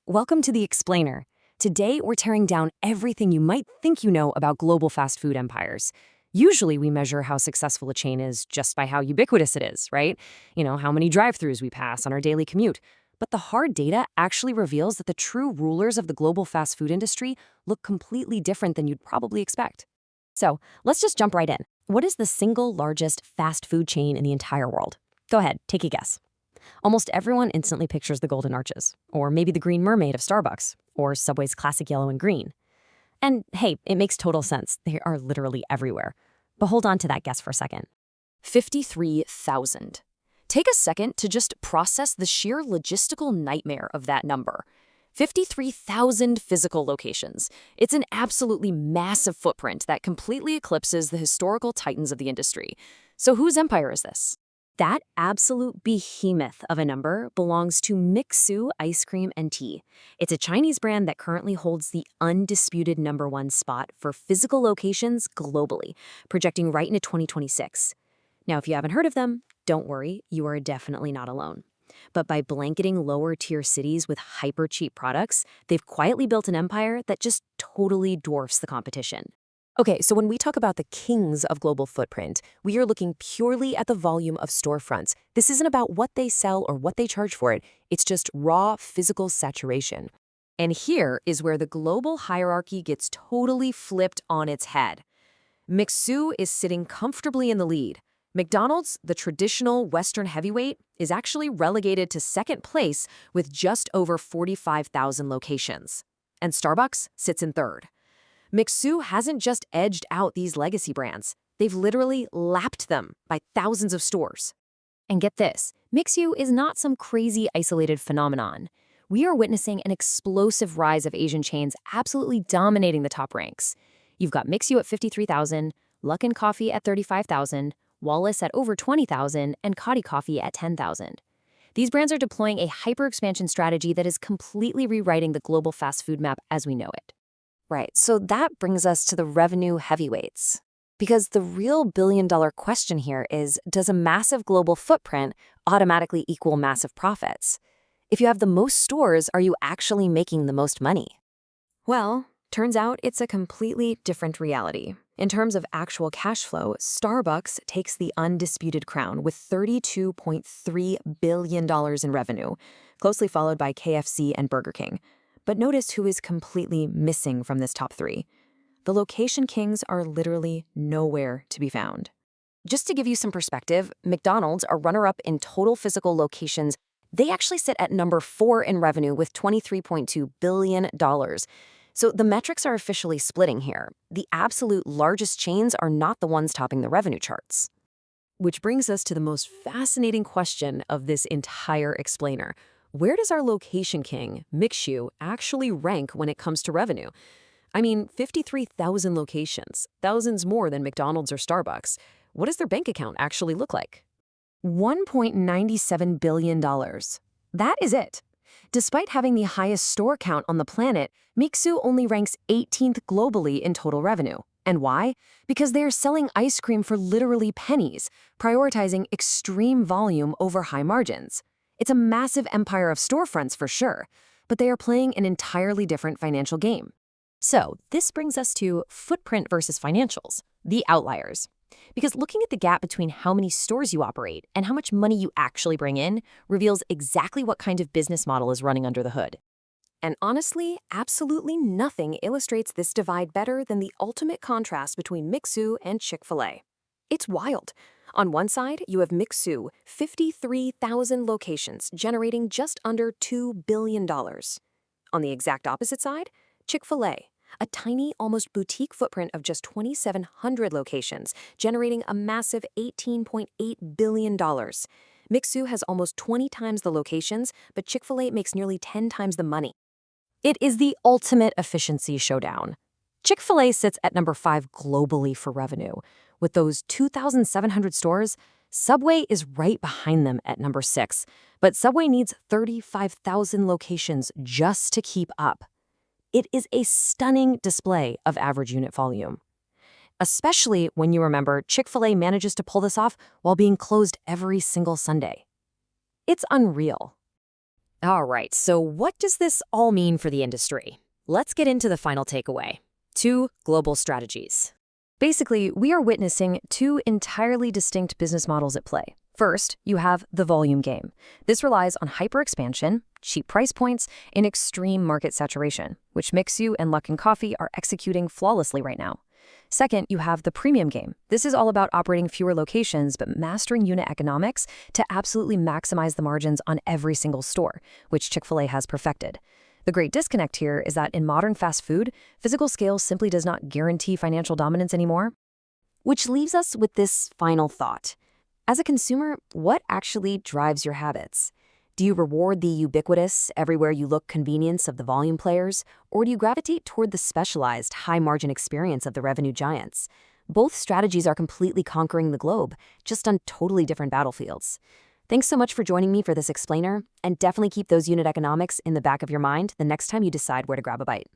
Welcome to The Explainer. Today, we're tearing down everything you might think you know about global fast food empires. Usually, we measure how successful a chain is just by how ubiquitous it is, right? How many drive-thrus we pass on our daily commute. But the hard data actually reveals that the true rulers of the global fast food industry look completely different than you'd probably expect. So, let's just jump right in. What is the single largest fast food chain in the entire world? Go ahead, take a guess. Almost everyone instantly pictures the Golden Arches, or maybe the Green Mermaid of Starbucks, or Subway's classic yellow and green. And hey, it makes total sense. They are literally everywhere. But hold on to that guess for a second. 53,000. Take a second to just process the sheer logistical nightmare of that number. 53,000 physical locations. It's an absolutely massive footprint that completely eclipses the historical titans of the industry. So whose empire is this? That absolute behemoth of a number belongs to Mixue Ice Cream and Tea. It's a Chinese brand that currently holds the undisputed #1 spot for physical locations globally, projecting right into 2026. Now, if you haven't heard of them, don't worry, you are definitely not alone. But by blanketing lower-tier cities with hyper-cheap products, they've quietly built an empire that just totally dwarfs the competition. Okay, so when we talk about the kings of global footprint, we are looking purely at the volume of storefronts. This isn't about what they sell or what they charge for it. It's just raw physical saturation. And here is where the global hierarchy gets totally flipped on its head. Mixue is sitting comfortably in the lead. McDonald's, the traditional Western heavyweight, is actually relegated to second place with just over 45,000 locations. And Starbucks sits in third. Mixue hasn't just edged out these legacy brands. They've literally lapped them by thousands of stores. And get this, Mixue is not some crazy isolated phenomenon. We are witnessing an explosive rise of Asian chains absolutely dominating the top ranks. You've got Mixue at 53,000, Luckin Coffee at 35,000, Wallace at over 20,000, and Coffee Coffee at 10,000. These brands are deploying a hyper-expansion strategy that is completely rewriting the global fast food map as we know it. Right, so that brings us to the revenue heavyweights. Because the real billion-dollar question here is, does a massive global footprint automatically equal massive profits? If you have the most stores, are you actually making the most money? Well, turns out it's a completely different reality. In terms of actual cash flow, Starbucks takes the undisputed crown with $32.3 billion in revenue, closely followed by KFC and Burger King. But notice who is completely missing from this top three. The location kings are literally nowhere to be found. Just to give you some perspective, McDonald's, a runner-up in total physical locations, they actually sit at number 4 in revenue with $23.2 billion. So the metrics are officially splitting here. The absolute largest chains are not the ones topping the revenue charts. Which brings us to the most fascinating question of this entire explainer. Where does our location king, Mixue, actually rank when it comes to revenue? I mean, 53,000 locations, thousands more than McDonald's or Starbucks. What does their bank account actually look like? $1.97 billion. That is it. Despite having the highest store count on the planet, Mixue only ranks 18th globally in total revenue. And why? Because they are selling ice cream for literally pennies, prioritizing extreme volume over high margins. It's a massive empire of storefronts for sure, but they are playing an entirely different financial game. So this brings us to footprint versus financials, the outliers. Because looking at the gap between how many stores you operate and how much money you actually bring in reveals exactly what kind of business model is running under the hood. And honestly, absolutely nothing illustrates this divide better than the ultimate contrast between Mixue and Chick-fil-A. It's wild. On one side, you have Mixue, 53,000 locations, generating just under $2 billion. On the exact opposite side, Chick-fil-A, a tiny, almost boutique footprint of just 2,700 locations, generating a massive $18.8 billion. Mixue has almost 20 times the locations, but Chick-fil-A makes nearly 10 times the money. It is the ultimate efficiency showdown. Chick-fil-A sits at number 5 globally for revenue. With those 2,700 stores, Subway is right behind them at number 6, but Subway needs 35,000 locations just to keep up. It is a stunning display of average unit volume. Especially when you remember Chick-fil-A manages to pull this off while being closed every single Sunday. It's unreal. All right, so what does this all mean for the industry? Let's get into the final takeaway. 2 global strategies. Basically, we are witnessing 2 entirely distinct business models at play. First, you have the volume game. This relies on hyper-expansion, cheap price points, and extreme market saturation, which Mixue and Luckin Coffee are executing flawlessly right now. Second, you have the premium game. This is all about operating fewer locations but mastering unit economics to absolutely maximize the margins on every single store, which Chick-fil-A has perfected. The great disconnect here is that in modern fast food, physical scale simply does not guarantee financial dominance anymore. Which leaves us with this final thought. As a consumer, what actually drives your habits? Do you reward the ubiquitous, everywhere-you-look convenience of the volume players, or do you gravitate toward the specialized, high-margin experience of the revenue giants? Both strategies are completely conquering the globe, just on totally different battlefields. Thanks so much for joining me for this explainer, and definitely keep those unit economics in the back of your mind the next time you decide where to grab a bite.